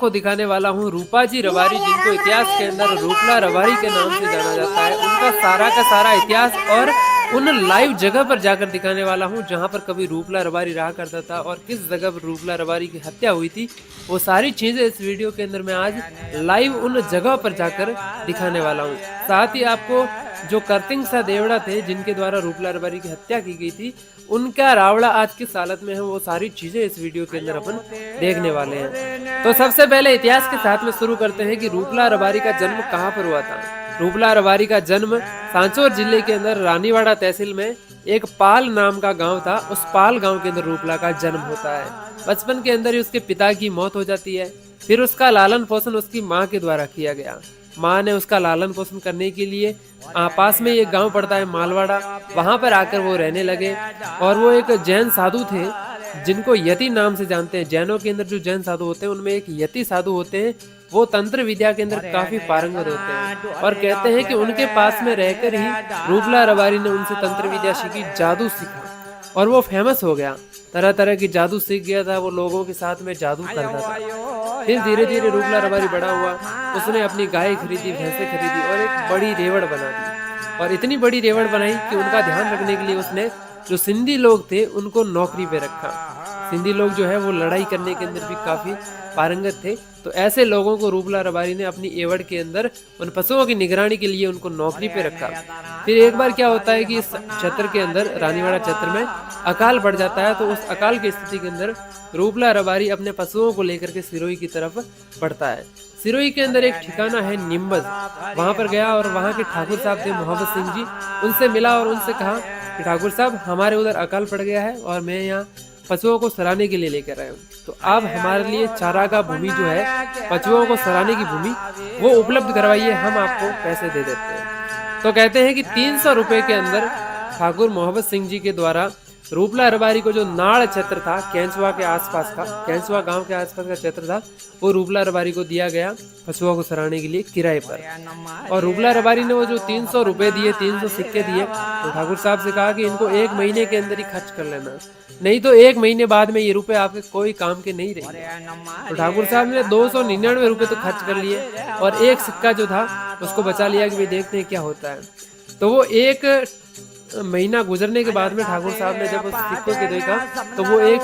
आपको दिखाने वाला हूँ रूपा जी रबारी, जिनको इतिहास के अंदर रूपला रबारी के नाम से जाना जाता है। उनका सारा का सारा इतिहास और उन लाइव जगह पर जाकर दिखाने वाला हूँ जहाँ पर कभी रूपला रबारी रहा करता था और किस जगह पर रूपला रबारी की हत्या हुई थी। वो सारी चीजें इस वीडियो के अंदर मैं आज लाइव उन जगह पर जाकर दिखाने वाला हूँ। साथ ही आपको जो करतिंग सा देवड़ा थे जिनके द्वारा रूपला रबारी की हत्या की गई थी, उनका रावड़ा आज किस हालत में है, वो सारी चीजें इस वीडियो के अंदर अपन देखने वाले हैं। तो सबसे पहले इतिहास के साथ में शुरू करते हैं कि रूपला रबारी का जन्म कहाँ पर हुआ था। रूपला रबारी का जन्म सांचौर जिले के अंदर रानीवाड़ा तहसील में एक पाल नाम का गांव था। उस पाल गांव के अंदर रूपला का जन्म होता है। बचपन के अंदर ही उसके पिता की मौत हो जाती है। फिर उसका लालन पोषण उसकी माँ के द्वारा किया गया। माँ ने उसका लालन पोषण करने के लिए पास में एक गांव पड़ता है मालवाड़ा, वहां पर आकर वो रहने लगे। और वो एक जैन साधु थे जिनको यति नाम से जानते हैं। जैनों के अंदर जो जैन साधु होते हैं उनमें एक यति साधु होते हैं। वो तंत्र विद्या के अंदर काफी पारंगत होते हैं और कहते हैं कि उनके पास में रहकर ही रूपला रबारी ने उनसे तंत्र विद्या सीखी, जादू सीखा और वो फेमस हो गया। तरह तरह की जादू सीख गया था, वो लोगों के साथ में जादू करता था। फिर धीरे धीरे रूपला रबारी बड़ा हुआ। उसने अपनी गाय खरीदी, भैंसें खरीदी और एक बड़ी रेवड़ बना दी। और इतनी बड़ी रेवड़ बनाई कि उनका ध्यान रखने के लिए उसने जो सिंधी लोग थे उनको नौकरी पे रखा। सिंधी लोग जो है वो लड़ाई करने के अंदर भी काफी पारंगत थे। तो ऐसे लोगों को रूपला रबारी ने अपनी एवड़ के अंदर उन पशुओं की निगरानी के लिए उनको नौकरी पे रखा। फिर एक बार क्या होता है कि इस क्षेत्र के अंदर, रानीवाड़ा क्षेत्र में अकाल पड़ जाता है। तो उस अकाल की स्थिति के अंदर रूपला रबारी अपने पशुओं को लेकर के सिरोही की तरफ बढ़ता है। सिरोही के अंदर एक ठिकाना है निम्बज, वहां पर गया और वहां के ठाकुर साहब थे मोहम्मद सिंह जी, उनसे मिला और उनसे कहा कि ठाकुर साहब हमारे उधर अकाल पड़ गया है और मैं यहाँ पशुओं को सराने के लिए लेकर आया हूँ, तो आप हमारे लिए चारागाह भूमि जो है, पशुओं को सराने की भूमि, वो उपलब्ध करवाइए, हम आपको पैसे दे देते हैं। तो कहते हैं कि 300 रुपए के अंदर ठाकुर मोहम्मद सिंह जी के द्वारा रूपला रबारी को जो नाड़ क्षेत्र था कैंचवा के आसपास का, कैंचवा गांव के आसपास का क्षेत्र था, वो रूपला रबारी को दिया गया पशुओं को सराहने के लिए किराए पर। और रूपला रबारी ने वो जो 300 रुपए दिए, 300 सिक्के दिए, तो ठाकुर साहब से कहा कि इनको 1 महीने के अंदर ही खर्च कर लेना, नहीं तो 1 महीने बाद में ये रुपए आपके कोई काम के नहीं रहेंगे। तो ठाकुर साहब ने 299 रुपए तो खर्च कर लिए और एक सिक्का जो था उसको बचा लिया कि भाई देखते हैं क्या होता है। तो वो 1 महीना गुजरने के बाद में ठाकुर साहब ने जब उस सिक्के को देखा तो वो एक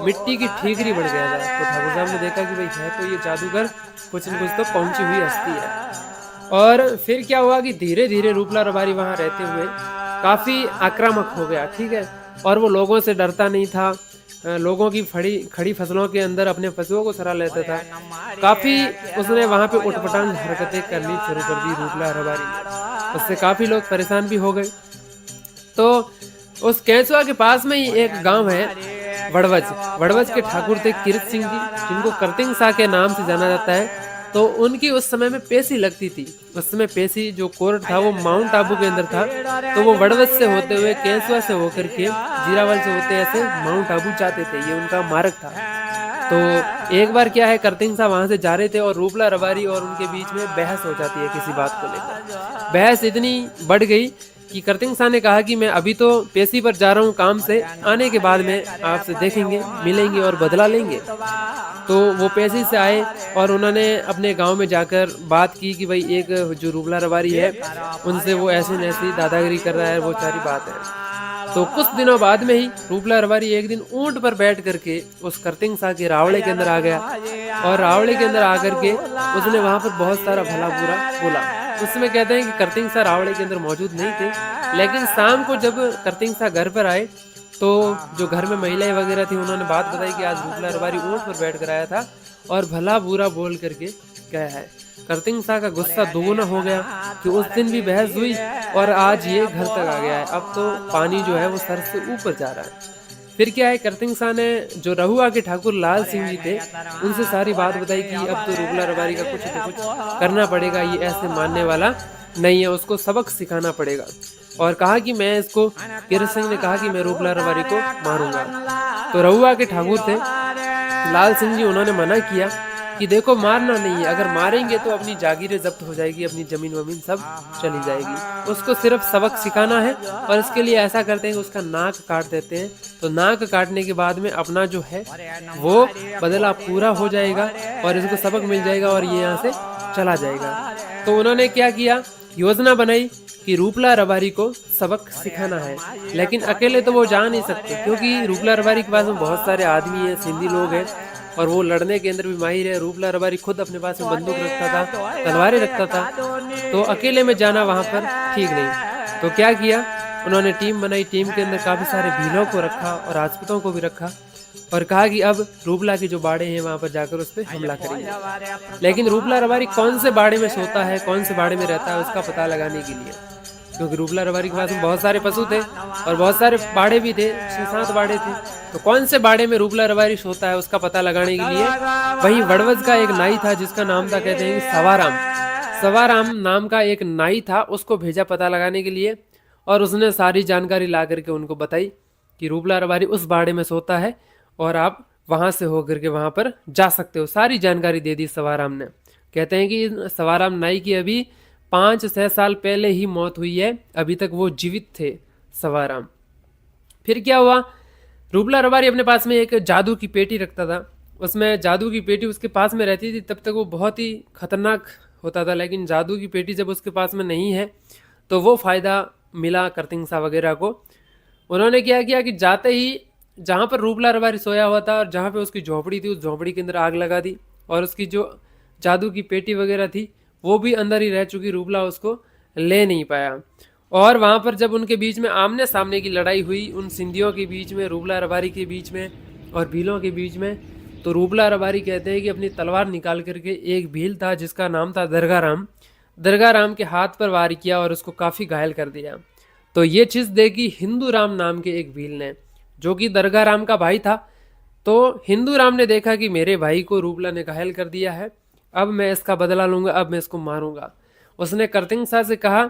मिट्टी की ठीकरी बन गया था। तो ठाकुर साहब ने देखा कि भाई है तो ये जादूगर, कुछ न कुछ तो पहुंची हुई हस्ती है। और फिर क्या हुआ कि धीरे धीरे रूपला रबारी वहां रहते हुए काफी आक्रामक हो गया, ठीक है, और वो लोगों से डरता नहीं था। लोगों की खड़ी फसलों के अंदर अपने पशुओं को सरा लेता था। काफी उसने वहां पे उटपटांग हरकतें करनी शुरू कर दी रूपला रबारी ने। उससे काफी लोग परेशान भी हो गए। तो उस कैंचवा के पास में ही एक गांव है वड़वज के ठाकुर थे कीरत सिंह जी, जिनको करतिंग सा के नाम से जाना जाता है। तो उनकी उस समय में पेशी लगती थी। उस समय पेशी जो कोर्ट था वो माउंट आबू के अंदर था। तो वो वड़वज से होते हुए, कैंचवा से होकर के, जीरावल से होते ऐसे माउंट आबू जाते थे, ये उनका मार्ग था। तो एक बार क्या है, करतिंग सा वहां से जा रहे थे और रूपला रबारी और उनके बीच में बहस हो जाती है किसी बात को लेकर। बहस इतनी बढ़ गई कि करतिंग सा ने कहा कि मैं अभी तो पेशी पर जा रहा हूँ काम से, आने के बाद में आपसे देखेंगे, मिलेंगे और बदला लेंगे। तो वो पेशी से आए और उन्होंने अपने गांव में जाकर बात की कि भाई एक जो रूपला रबारी है उनसे वो ऐसे ऐसी दादागिरी कर रहा है, वो सारी बात है। तो कुछ दिनों बाद में ही रूपला रबारी एक दिन ऊंट पर बैठ करके उस करतिंग सा के रावड़े के अंदर आ गया और रावड़े के अंदर आकर के उसने वहां पर बहुत सारा भला बुरा बोला। उसमें कहते हैं कि करतिंग सा रावड़े के अंदर मौजूद नहीं थे, लेकिन शाम को जब करतिंग सा घर पर आए तो जो घर में महिलाएं वगैरह थी उन्होंने बात बताई कि आज रूपला रबारी ऊंट पर बैठ कर आया था और भला बुरा बोल करके गया है। करतिंग सा का गुस्सा दोगुना हो गया कि उस दिन भी बहस हुई और आज ये घर तक आ गया है, अब तो पानी जो है वो सर से ऊपर जा रहा है। फिर क्या है, करतिंग सा ने जो रहुआ के ठाकुर लाल सिंह जी थे उनसे सारी बात बताई कि अब तो रूपला रबारी का कुछ तो कुछ करना पड़ेगा, ये ऐसे मानने वाला नहीं है, उसको सबक सिखाना पड़ेगा। और कहा कि मैं इसको, कीरत सिंह ने कहा कि मैं रूपला रबारी को मारूंगा। तो रहुआ के ठाकुर थे लाल सिंह जी, उन्होंने मना किया कि देखो मारना नहीं है, अगर मारेंगे तो अपनी जागीरें जब्त हो जाएगी, अपनी जमीन वमीन सब चली जाएगी। उसको सिर्फ सबक सिखाना है और इसके लिए ऐसा करते हैं कि उसका नाक काट देते हैं। तो नाक काटने के बाद में अपना जो है वो बदला पूरा हो जाएगा और इसको सबक मिल जाएगा और ये यहाँ से चला जाएगा। तो उन्होंने क्या किया, योजना बनाई कि रूपला रबारी को सबक सिखाना है, लेकिन अकेले तो वो जा नहीं सकते क्योंकि रूपला रबारी के पास में बहुत सारे आदमी हैं, सिंधी लोग हैं और वो लड़ने के अंदर भी माहिर है। रूपला रबारी खुद अपने पास में बंदूक रखता था, तलवारें रखता था, तो अकेले में जाना वहां पर ठीक नहीं। तो क्या किया, उन्होंने टीम बनाई, टीम के अंदर काफी सारे भीलों को रखा और राजपूतों को भी रखा और कहा कि अब रूपला के जो बाड़े हैं वहां पर जाकर उस पर हमला करेंगे। लेकिन रूपला रबारी कौन से बाड़े में सोता है, कौन से बाड़े में रहता है, उसका पता लगाने के लिए, क्योंकि रूपला रबारी के पास में बहुत सारे पशु थे और बहुत सारे बाड़े भी थे, 6-7 बाड़े थे, तो कौन से बाड़े में रूपला रबारी सोता है उसका पता लगाने के लिए वहीं वड़वज का एक नाई था जिसका नाम था, कहते हैं कि सवाराम। सवाराम नाम का एक नाई था, उसको भेजा पता लगाने के लिए और उसने सारी जानकारी ला करके उनको बताई कि रूपला रबारी उस बाड़े में सोता है और आप वहां से होकर के वहां पर जा सकते हो। सारी जानकारी दे दी सवाराम ने। कहते हैं कि सवाराम नाई की अभी 5-6 साल पहले ही मौत हुई है, अभी तक वो जीवित थे सवाराम। फिर क्या हुआ, रूपला रबारी अपने पास में एक जादू की पेटी रखता था, उसमें जादू की पेटी उसके पास में रहती थी। तब तक वो बहुत ही खतरनाक होता था, लेकिन जादू की पेटी जब उसके पास में नहीं है तो वो फायदा मिला करतिंगसा वगैरह को। उन्होंने क्या किया कि जाते ही जहाँ पर रूपला रबारी सोया हुआ था और जहाँ पे उसकी झोपड़ी थी उस झोपड़ी के अंदर आग लगा दी और उसकी जो जादू की पेटी वगैरह थी वो भी अंदर ही रह चुकी, रूपला उसको ले नहीं पाया। और वहाँ पर जब उनके बीच में आमने सामने की लड़ाई हुई, उन सिंधियों के बीच में, रूपला रबारी के बीच में और भीलों के बीच में, तो रूपला रबारी कहते हैं कि अपनी तलवार निकाल करके, एक भील था जिसका नाम था दरगाराम के हाथ पर वार किया और उसको काफ़ी घायल कर दिया। तो ये चीज़ देखी हिंदू राम नाम के एक भील ने, जो कि दरगाराम का भाई था। तो हिंदू राम ने देखा कि मेरे भाई को रूपला ने घायल कर दिया है, अब मैं इसका बदला लूंगा, अब मैं इसको मारूंगा। उसने करतिंगसा से कहा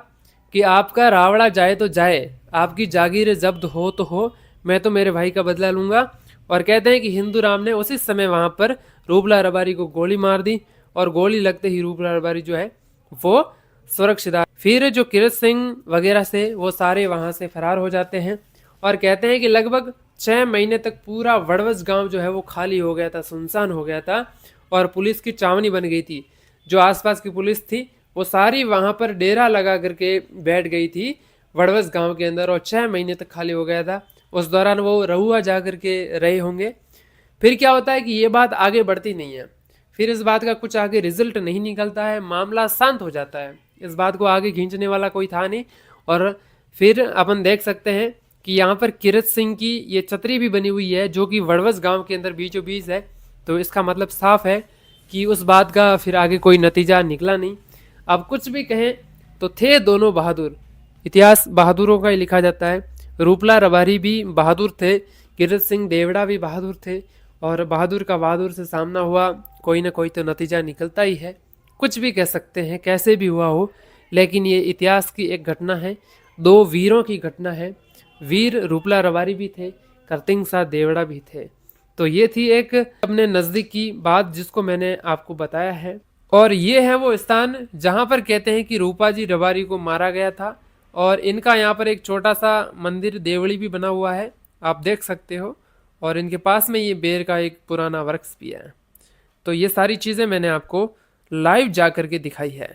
कि आपका रावड़ा जाए तो जाए, आपकी जागीरें जब्त हो तो हो, मैं तो मेरे भाई का बदला लूंगा। और कहते हैं कि हिंदू राम ने उसी समय वहां पर रूपला रबारी को गोली मार दी और गोली लगते ही रूपला रबारी जो है वो सुरक्षित। फिर जो किरत सिंह वगैरह से वो सारे वहां से फरार हो जाते हैं और कहते हैं कि लगभग 6 महीने तक पूरा वड़वज गांव जो है वो खाली हो गया था, सुनसान हो गया था और पुलिस की चावनी बन गई थी। जो आसपास की पुलिस थी वो सारी वहां पर डेरा लगा करके बैठ गई थी वड़वज गांव के अंदर और 6 महीने तक खाली हो गया था। उस दौरान वो रहुआ जा करके रहे होंगे। फिर क्या होता है कि ये बात आगे बढ़ती नहीं है, फिर इस बात का कुछ आगे रिजल्ट नहीं निकलता है, मामला शांत हो जाता है, इस बात को आगे खींचने वाला कोई था नहीं। और फिर अपन देख सकते हैं कि यहाँ पर किरत सिंह की ये छतरी भी बनी हुई है जो कि वड़वज गांव के अंदर बीचों बीच है। तो इसका मतलब साफ है कि उस बात का फिर आगे कोई नतीजा निकला नहीं। अब कुछ भी कहें तो थे दोनों बहादुर, इतिहास बहादुरों का ही लिखा जाता है। रूपला रबारी भी बहादुर थे, किरत सिंह देवड़ा भी बहादुर थे और बहादुर का बहादुर से सामना हुआ, कोई ना कोई तो नतीजा निकलता ही है। कुछ भी कह सकते हैं, कैसे भी हुआ हो, लेकिन ये इतिहास की एक घटना है, 2 वीरों की घटना है। वीर रूपला रबारी भी थे, करतिंगसा देवड़ा भी थे। तो ये थी एक अपने नज़दीक की बात जिसको मैंने आपको बताया है। और ये है वो स्थान जहाँ पर कहते हैं कि रूपा जी रबारी को मारा गया था और इनका यहाँ पर एक छोटा सा मंदिर देवड़ी भी बना हुआ है, आप देख सकते हो। और इनके पास में ये बेर का एक पुराना वृक्ष भी है। तो ये सारी चीज़ें मैंने आपको लाइव जा करके दिखाई है।